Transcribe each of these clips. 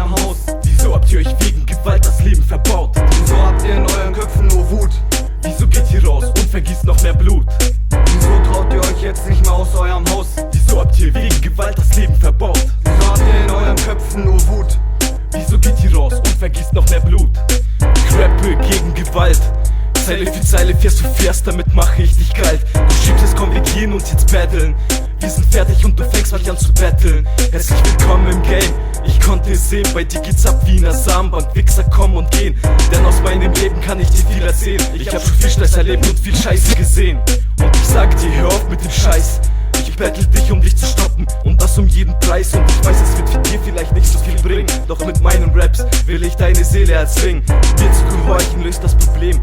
eurem Haus? Wieso habt ihr euch wegen Gewalt das Leben verbaut? Wieso habt ihr in euren Köpfen nur Wut? Wieso geht ihr raus und vergießt noch mehr Blut? Wieso traut ihr euch jetzt nicht mehr aus eurem Haus? Wieso habt ihr wegen Gewalt das Leben verbaut? Wieso habt ihr in euren Köpfen nur Wut? Wieso geht ihr raus und vergießt noch mehr Blut? Ich rappe gegen Gewalt, Zeile für Zeile, fährst du fährst, damit mache ich dich kalt. Du schiebst es, komm wir gehen und jetzt battlen. Wir sind fertig und du fängst mich an zu betteln. Herzlich willkommen im Game, ich konnte es sehen. Bei dir geht's ab wie in einer Samenbank, Wichser kommen und gehen. Denn aus meinem Leben kann ich dir viel erzählen. Ich hab schon viel Stress erlebt und viel Scheiße gesehen. Und ich sag dir, hör auf mit dem Scheiß. Ich bettel dich, um dich zu stoppen, und das um jeden Preis. Und ich weiß, es wird für dir vielleicht nicht so viel bringen, doch mit meinen Raps will ich deine Seele erzwingen. Dir zu gehorchen löst das Problem.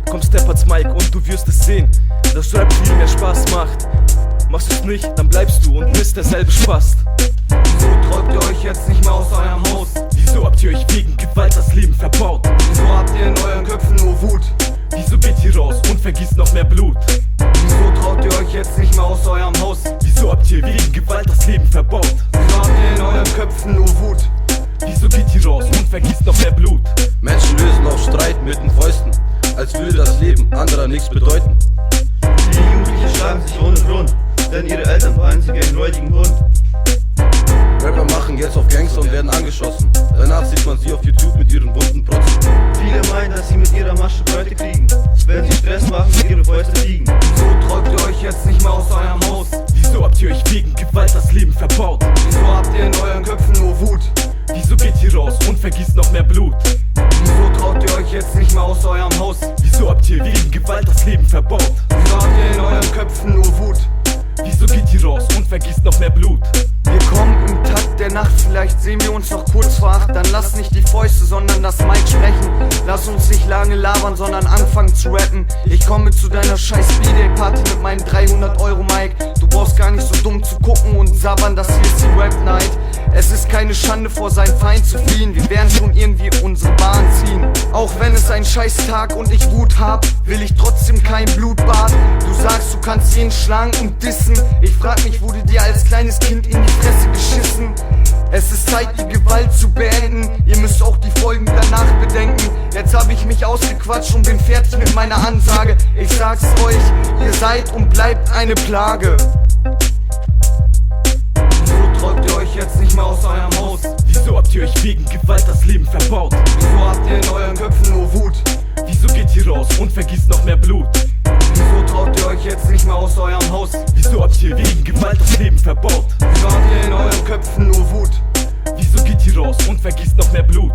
Komm, step als Mike und du wirst es sehen, dass Rap viel mehr Spaß macht. Machst du's nicht, dann bleibst du und bist derselbe Spast. Wieso träumt ihr euch jetzt nicht mehr aus eurem Haus? Wieso habt ihr euch wegen Gewalt das Leben verbaut? Wieso habt ihr in euren Köpfen nur Wut? Wieso geht ihr raus und vergießt noch mehr Blut? Wieso traut ihr euch jetzt nicht mehr aus eurem Haus? Wieso habt ihr wegen Gewalt das Leben verbaut? Wieso habt ihr in euren Köpfen nur Wut? Wieso geht ihr raus und vergießt noch mehr Blut? Menschen lösen auf Streit mit den Fäusten, als würde das Leben anderer nichts bedeuten. Viele Jugendliche schlagen sich ohne Grund, denn ihre Eltern weinen sie wie einen räudigen Hund. Rapper machen jetzt auf Gangster und werden angeschossen. Danach sieht man sie auf YouTube mit ihren bunten Protzen. Viele meinen, dass sie mit ihrer Masche Leute kriegen, wenn sie Stress machen und ihre Fäuste liegen. Wieso träumt ihr euch jetzt nicht mehr aus eurem Haus? Wieso habt ihr euch wegen Gewalt das Leben verbaut? Wieso habt ihr in euren Köpfen nur Wut? Wieso geht ihr raus und vergießt noch mehr Blut? Wieso traut ihr euch jetzt nicht mehr aus eurem Haus? Wieso habt ihr wegen Gewalt das Leben verbaut? Wieso habt ihr in euren Köpfen nur Wut? Wieso geht ihr raus und vergießt noch mehr Blut? Wir kommen im Takt der Nacht, vielleicht sehen wir uns noch kurz vor 8. Dann lass nicht die Fäuste, sondern das Mic sprechen. Lass uns nicht lange labern, sondern anfangen zu rappen. Ich komme zu deiner scheiß B-Day-Party mit meinem 300-Euro-Mic. Du brauchst gar nicht so dumm zu gucken und sabbern, das hier ist die Rap-Night. Es ist keine Schande, vor seinen Feind zu fliehen. Wir werden schon irgendwie unsere Bahn ziehen. Auch wenn es ein scheiß Tag und ich Wut hab, will ich trotzdem kein Blutbad. Du sagst, du kannst jeden schlagen und dissen. Ich frag mich, wurde dir als kleines Kind in die Fresse geschissen? Es ist Zeit, die Gewalt zu beenden. Ihr müsst auch die Folgen danach bedenken. Jetzt hab ich mich ausgequatscht und bin fertig mit meiner Ansage. Ich sag's euch, ihr seid und bleibt eine Plage. Wieso träumt ihr euch jetzt nicht mehr aus eurem Haus? Wieso habt ihr euch wegen Gewalt das Leben verbaut? Wieso habt ihr in euren Köpfen nur Wut? Wieso geht ihr raus und vergießt noch mehr Blut? Wieso traut ihr euch jetzt nicht mehr aus eurem Haus? Wieso habt ihr wegen Gewalt das Leben verbaut? Wieso habt ihr in euren Köpfen nur Wut? Wieso geht ihr raus und vergießt noch mehr Blut?